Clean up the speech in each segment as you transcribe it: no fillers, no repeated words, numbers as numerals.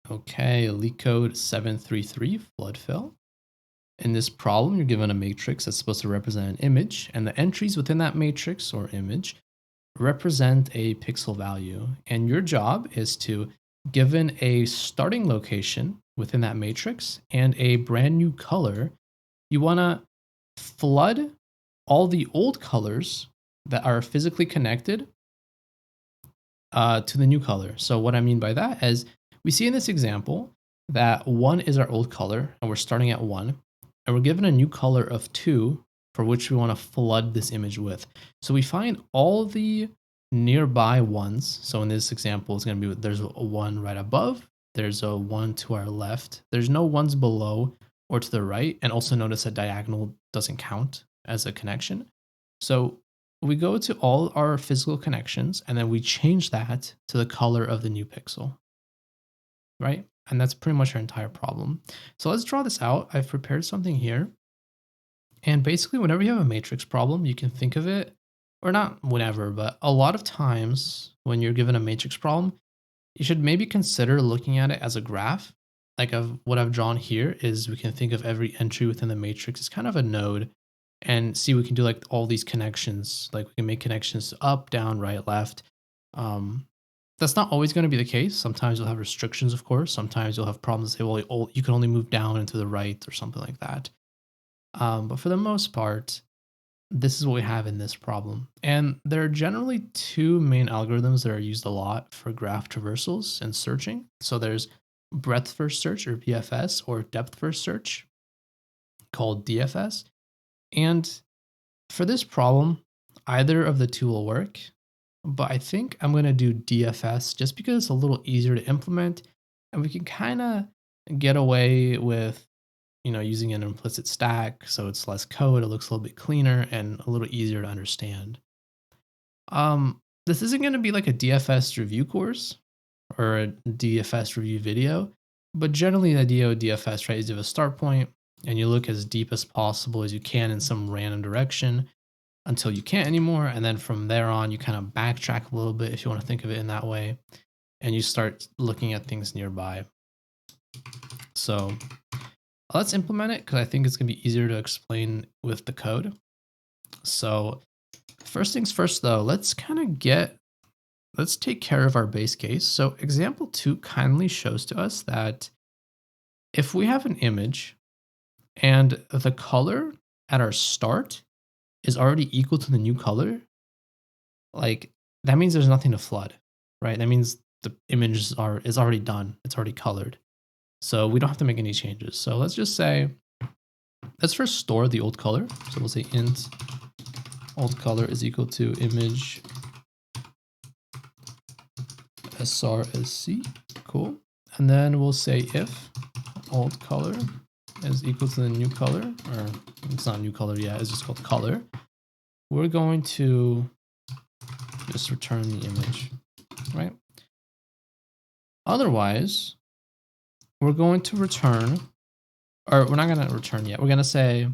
Okay, LeetCode 733 flood fill. In this problem, you're given a matrix that's supposed to represent an image, and the entries within that matrix or image represent a pixel value. And your job is to, given a starting location within that matrix and a brand new color, you want to flood all the old colors that are physically connected to the new color. So what I mean by that is we see in this example that 1 is our old color and we're starting at 1 and we're given a new color of 2 for which we want to flood this image with. So we find all the nearby ones. So in this example, it's going to be there's a 1 right above, there's a 1 to our left, there's no ones below or to the right. And also notice that diagonal doesn't count as a connection. So we go to all our physical connections and then we change that to the color of the new pixel, right? And that's pretty much our entire problem. So let's draw this out. I've prepared something here. And basically, whenever you have a matrix problem, you can think of it, or not whenever, but a lot of times when you're given a matrix problem, you should maybe consider looking at it as a graph. Like of what I've drawn here is we can think of every entry within the matrix as kind of a node and see we can do like all these connections. Like we can make connections up, down, right, left. That's not always going to be the case. Sometimes you'll have restrictions, of course. Sometimes you'll have problems that say, well, you can only move down and to the right or something like that. But for the most part, this is what we have in this problem. And there are generally two main algorithms that are used a lot for graph traversals and searching. So there's breadth first search or BFS or depth first search called DFS. And for this problem, either of the two will work, but I think I'm going to do DFS just because it's a little easier to implement and we can kind of get away with using an implicit stack, so it's less code, it looks a little bit cleaner and a little easier to understand. This isn't going to be like a DFS review course or a DFS review video, but generally the idea of DFS, right, is you have a start point and you look as deep as possible as you can in some random direction until you can't anymore, and then from there on you kind of backtrack a little bit if you want to think of it in that way, and you start looking at things nearby. So let's implement it because I think it's going to be easier to explain with the code. So first things first though, let's take care of our base case. So example 2 kindly shows to us that if we have an image and the color at our start is already equal to the new color, like that means there's nothing to flood, right? That means the image is already done. It's already colored. So we don't have to make any changes. So let's just say, let's first store the old color. So we'll say int old color is equal to image srsc, cool. And then we'll say if old color is equal to the new color, or it's not new color yet, it's just called color. We're going to just return the image, right? Otherwise, we're going to return, or we're not going to return yet. We're going to say,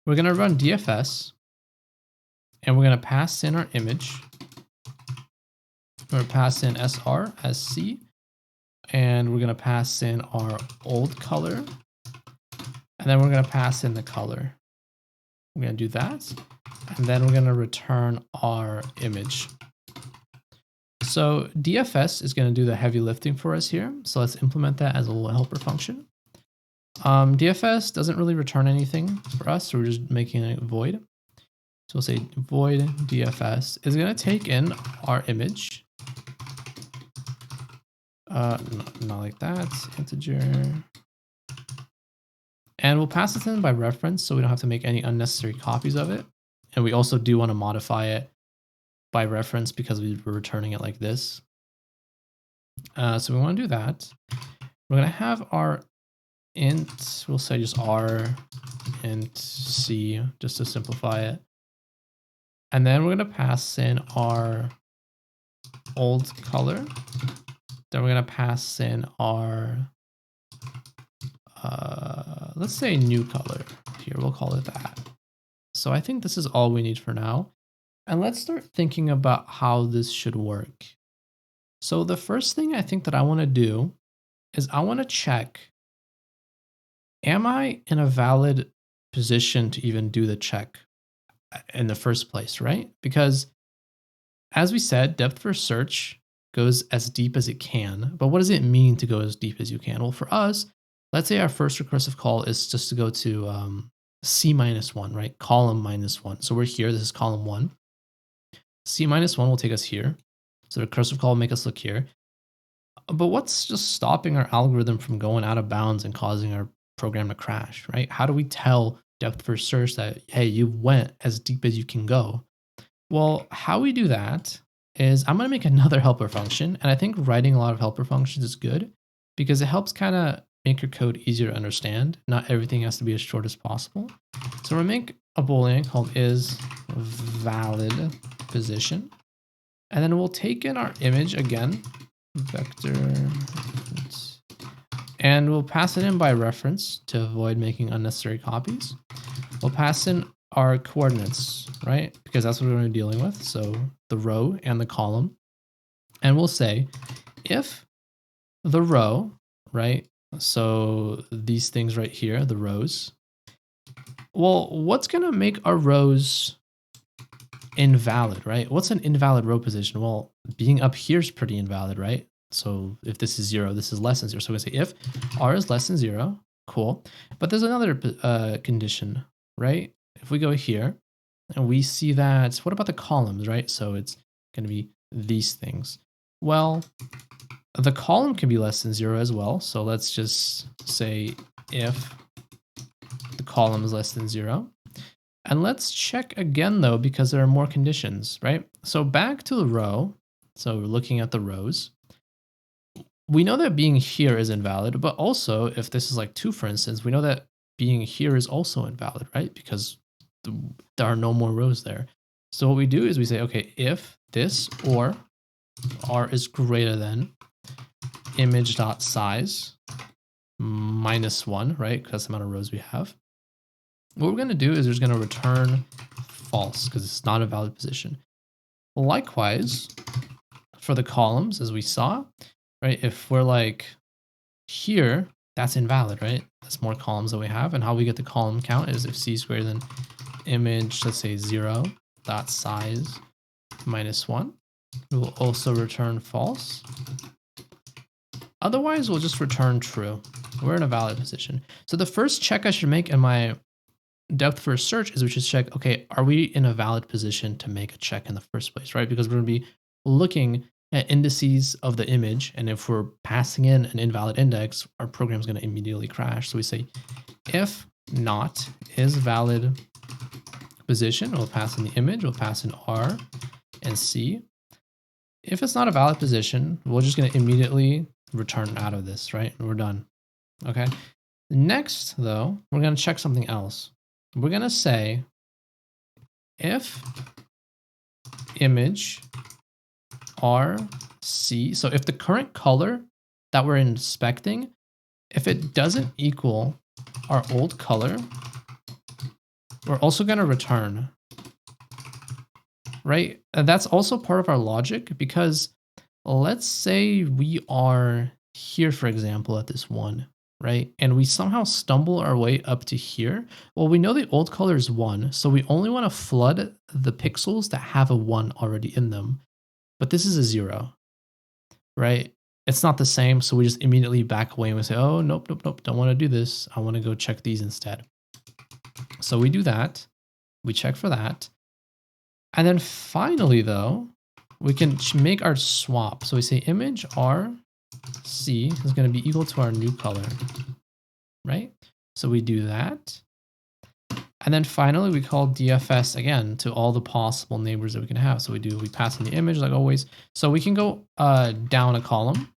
we're going to run DFS and we're going to pass in our image. We're going to pass in SR as C, and we're going to pass in our old color, and then we're going to pass in the color. We're going to do that, and then we're going to return our image. So DFS is going to do the heavy lifting for us here. So let's implement that as a little helper function. DFS doesn't really return anything for us, so we're just making a void. So we'll say void DFS is going to take in our image. Not like that, integer. And we'll pass this in by reference so we don't have to make any unnecessary copies of it. And we also do want to modify it by reference because we were returning it like this. So we want to do that. We're going to have our int, we'll say just r int c just to simplify it. And then we're going to pass in our old color. Then we're going to pass in our, let's say new color here. We'll call it that. So I think this is all we need for now. And let's start thinking about how this should work. So the first thing I think that I want to do is I want to check, am I in a valid position to even do the check in the first place, right? Because as we said, depth first search goes as deep as it can. But what does it mean to go as deep as you can? Well, for us, let's say our first recursive call is just to go to C minus one, right? Column minus one. So we're here, this is column one. C minus one will take us here. So the recursive call will make us look here. But what's just stopping our algorithm from going out of bounds and causing our program to crash, right? How do we tell depth first search that, hey, you went as deep as you can go? Well, how we do that is I'm going to make another helper function. And I think writing a lot of helper functions is good because it helps kind of make your code easier to understand. Not everything has to be as short as possible. So we're going to make a Boolean called is valid position. And then we'll take in our image again, vector, and we'll pass it in by reference to avoid making unnecessary copies. We'll pass in our coordinates, right? Because that's what we're going to be dealing with. So the row and the column. And we'll say if the row, right? So these things right here, the rows. Well, what's going to make our rows invalid, right? What's an invalid row position? Well, being up here is pretty invalid, right? So if this is 0, this is less than 0. So we're going to say if r is less than 0, cool. But there's another condition, right? If we go here and we see that, what about the columns, right? So it's going to be these things. Well, the column can be less than 0 as well. So let's just say if the column is less than 0. And let's check again though, because there are more conditions, right? So back to the row. So we're looking at the rows. We know that being here is invalid, but also if this is like 2, for instance, we know that being here is also invalid, right? Because there are no more rows there. So what we do is we say, okay, if this or r is greater than image.size -1, right? Because that's the amount of rows we have. What we're going to do is we're just going to return false because it's not a valid position. Likewise, for the columns, as we saw, right? If we're like here, that's invalid, right? That's more columns that we have. And how we get the column count is if c is greater than image, let's say 0.size -1. We will also return false. Otherwise, we'll just return true. We're in a valid position. So the first check I should make in my depth first search is we should check, okay, are we in a valid position to make a check in the first place, right? Because we're going to be looking at indices of the image. And if we're passing in an invalid index, our program is going to immediately crash. So we say if not is valid position, we'll pass in the image, we'll pass in R and C. If it's not a valid position, we're just going to immediately return out of this, right? And we're done. Okay. Next, though, we're going to check something else. We're going to say if image RC, so if the current color that we're inspecting, if it doesn't equal our old color, we're also going to return, right? And that's also part of our logic because let's say we are here, for example, at this 1, right? And we somehow stumble our way up to here. Well, we know the old color is 1, so we only want to flood the pixels that have a 1 already in them. But this is a 0, right? It's not the same, so we just immediately back away and we say, oh, nope, nope, nope, don't want to do this. I want to go check these instead. So we do that. We check for that. And then finally, though, we can make our swap. So we say image RC is going to be equal to our new color, right? So we do that. And then finally, we call DFS again to all the possible neighbors that we can have. So we pass in the image like always. So we can go down a column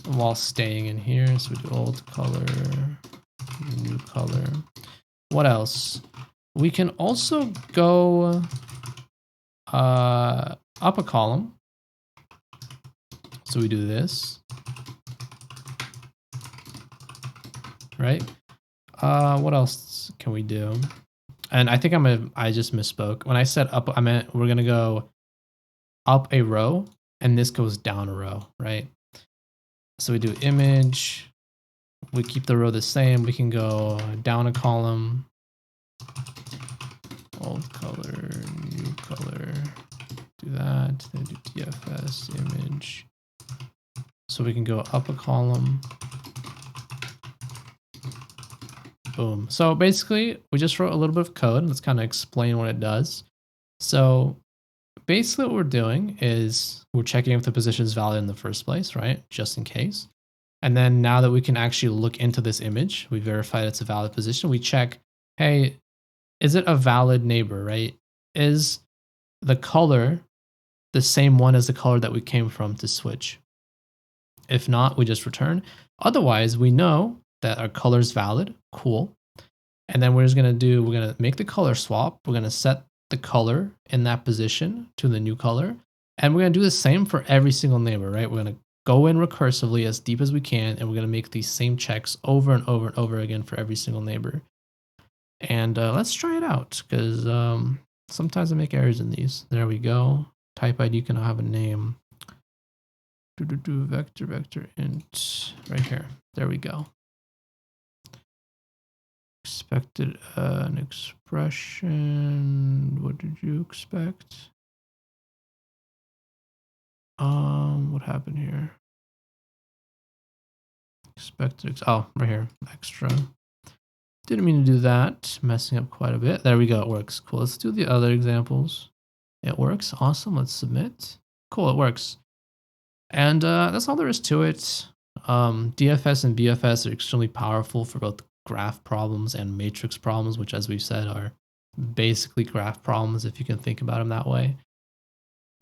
while staying in here. So we do old color, new color. What else? We can also go up a column. So we do this, right? What else can we do? And I think I just misspoke. When I said up, I meant we're gonna go up a row and this goes down a row, right? So we do image, we keep the row the same. We can go down a column, old color, new color, do that, then do DFS image. So we can go up a column. Boom. So basically, we just wrote a little bit of code. Let's kind of explain what it does. So basically what we're doing is we're checking if the position is valid in the first place, right? Just in case. And then now that we can actually look into this image, we verified it's a valid position. We check, hey, is it a valid neighbor, right? Is the color the same one as the color that we came from to switch? If not, we just return. Otherwise, we know that our color is valid. Cool. And then we're just going to we're going to make the color swap. We're going to set the color in that position to the new color. And we're going to do the same for every single neighbor, right? We're going to go in recursively as deep as we can. And we're going to make these same checks over and over and over again for every single neighbor. And let's try it out because sometimes I make errors in these. There we go. Type ID can have a name. Vector int right here. There we go. Expected an expression. What did you expect? What happened here? Expected. Oh, right here. Extra. Didn't mean to do that. Messing up quite a bit. There we go. It works. Cool. Let's do the other examples. It works. Awesome. Let's submit. Cool. It works. And that's all there is to it. DFS and BFS are extremely powerful for both graph problems and matrix problems, which, as we've said, are basically graph problems if you can think about them that way.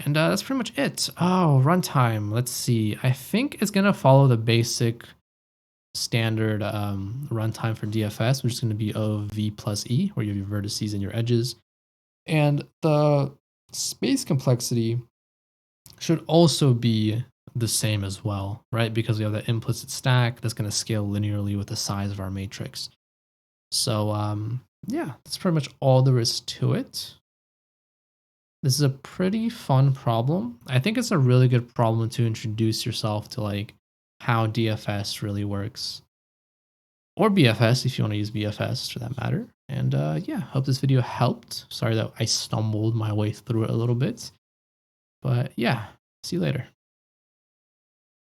And that's pretty much it. Oh, runtime. Let's see. I think it's going to follow the basic standard runtime for DFS, which is going to be OV plus E, where you have your vertices and your edges. And the space complexity should also be the same as well, right? Because we have that implicit stack that's going to scale linearly with the size of our matrix. So yeah, that's pretty much all there is to it. This is a pretty fun problem. I think it's a really good problem to introduce yourself to like how DFS really works. Or BFS if you want to use BFS for that matter. And yeah, hope this video helped. Sorry that I stumbled my way through it a little bit. But yeah, see you later.